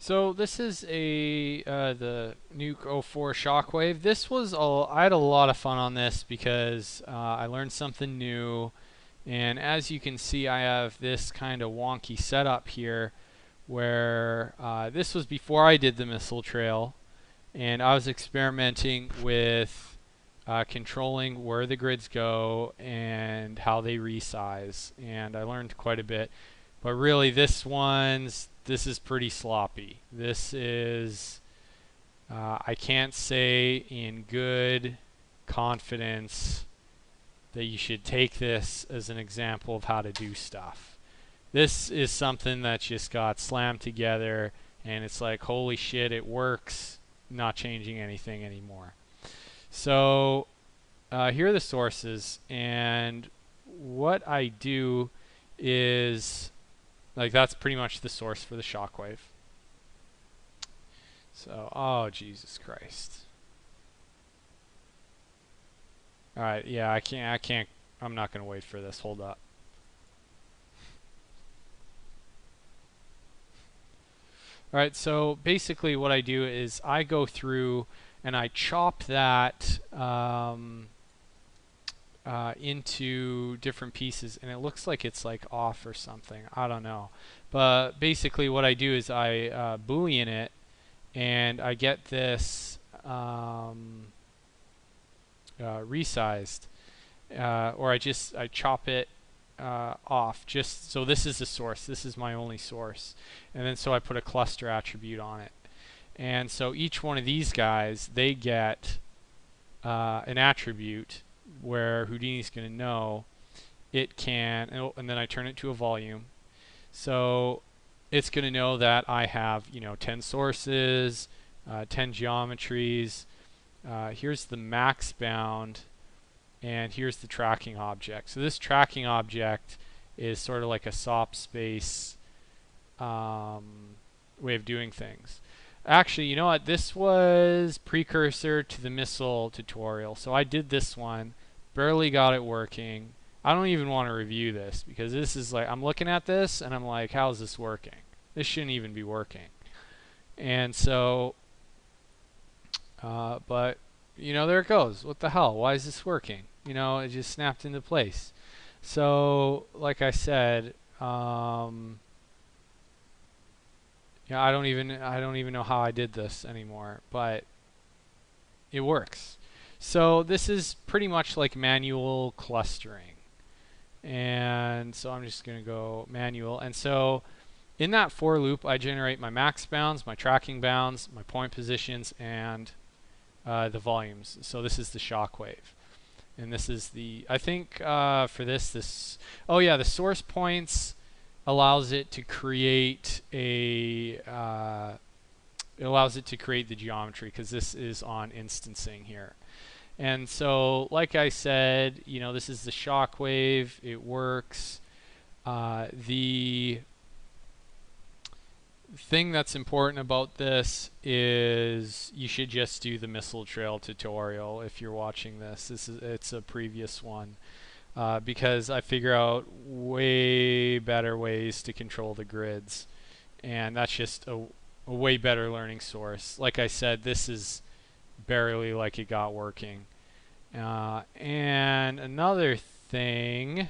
So this is the Nuke 04 Shockwave. I had a lot of fun on this because I learned something new, and as you can see, I have this kind of wonky setup here, where this was before I did the missile trail, and I was experimenting with controlling where the grids go and how they resize, and I learned quite a bit. But really, this is pretty sloppy. I can't say in good confidence that you should take this as an example of how to do stuff. This is something that just got slammed together, and it's like, holy shit, it works. Not changing anything anymore. So here are the sources, and what I do is, like, that's pretty much the source for the shockwave. So, oh Jesus Christ. Alright, yeah, I'm not gonna wait for this, hold up. Alright, so basically what I do is I go through and I chop that into different pieces, and it looks like it's like off or something. I don't know. But basically what I do is I Boolean it, and I get this resized, or I chop it off. Just so this is the source. This is my only source, and then so I put a cluster attribute on it, and so each one of these guys, they get an attribute where Houdini's going to know it can, and then I turn it to a volume. So it's going to know that I have, 10 sources, 10 geometries. Here's the max bound, and here's the tracking object. So this tracking object is sort of like a SOP space way of doing things. Actually, you know what? This was precursor to the missile tutorial. So I did this one, barely got it working. I don't even want to review this because this is like, I'm looking at this and I'm like, how's this working? This shouldn't even be working. And so, but, there it goes. What the hell? Why is this working? It just snapped into place. So, like I said, I don't even know how I did this anymore, but it works. So this is pretty much like manual clustering. And so I'm just going to go manual. And so in that for loop, I generate my max bounds, my tracking bounds, my point positions, and the volumes. So this is the shockwave. And this is I think for oh yeah, the source points allows it to create the geometry, because this is on instancing here. And so, like I said, this is the shockwave. It works. The thing that's important about this is you should just do the missile trail tutorial if you're watching this. It's a previous one, because I figure out way better ways to control the grids, and that's just a way better learning source. Like I said, this is barely like it got working. And another thing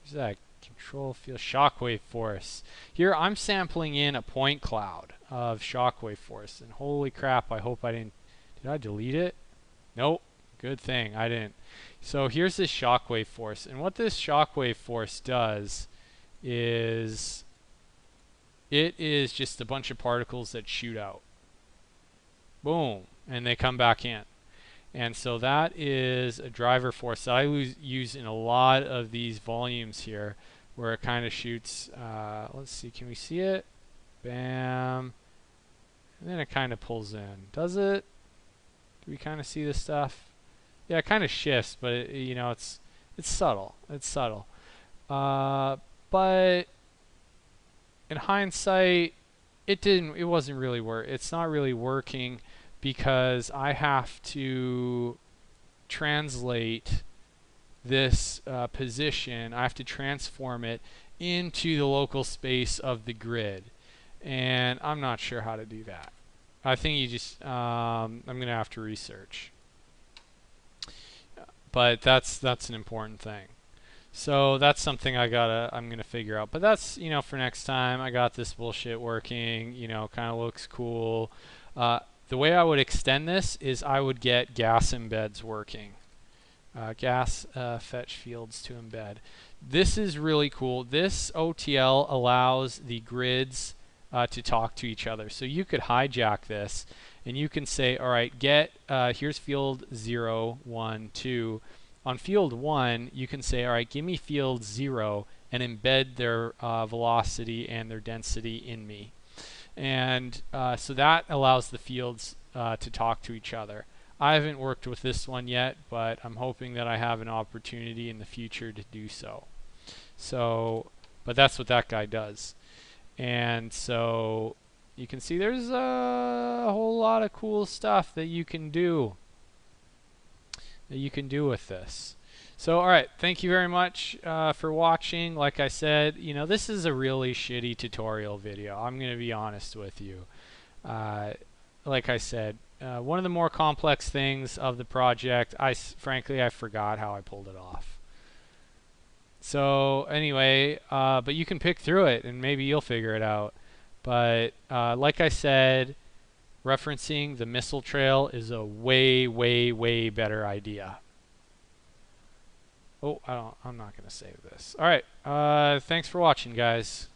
is that control field Shockwave Force. Here I'm sampling in a point cloud of Shockwave Force, and holy crap, I hope I didn't. Did I delete it? Nope. Good thing I didn't. So here's this Shockwave Force, and what this Shockwave Force does is it is just a bunch of particles that shoot out. Boom, and they come back in. And so that is a driver force that I use in a lot of these volumes here, where it kind of shoots, let's see, can we see it? Bam. And then it kind of pulls in. Does it? Do we kind of see this stuff? Yeah, it kind of shifts, but it's subtle. It's subtle. But in hindsight, it wasn't really it's not really working, because I have to translate this position. I have to transform it into the local space of the grid. and I'm not sure how to do that. I think you just, I'm going to have to research. But that's an important thing. So that's something I'm gonna figure out. But that's, for next time. I got this bullshit working, kind of looks cool. The way I would extend this is I would get gas embeds working. Gas fetch fields to embed. This is really cool. This OTL allows the grids to talk to each other. So you could hijack this and you can say, all right, here's field 0, 1, 2. On field 1, you can say, all right, give me field 0 and embed their velocity and their density in me. And so that allows the fields to talk to each other. I haven't worked with this one yet, but I'm hoping that I have an opportunity in the future to do so. But that's what that guy does. And so you can see there's a whole lot of cool stuff that you can do with this. So, all right, thank you very much for watching. Like I said, this is a really shitty tutorial video. I'm going to be honest with you. Like I said, one of the more complex things of the project, frankly, I forgot how I pulled it off. So anyway, but you can pick through it and maybe you'll figure it out. But like I said, referencing the missile trail is a way, way, way better idea. Oh, I'm not going to save this. All right, thanks for watching, guys.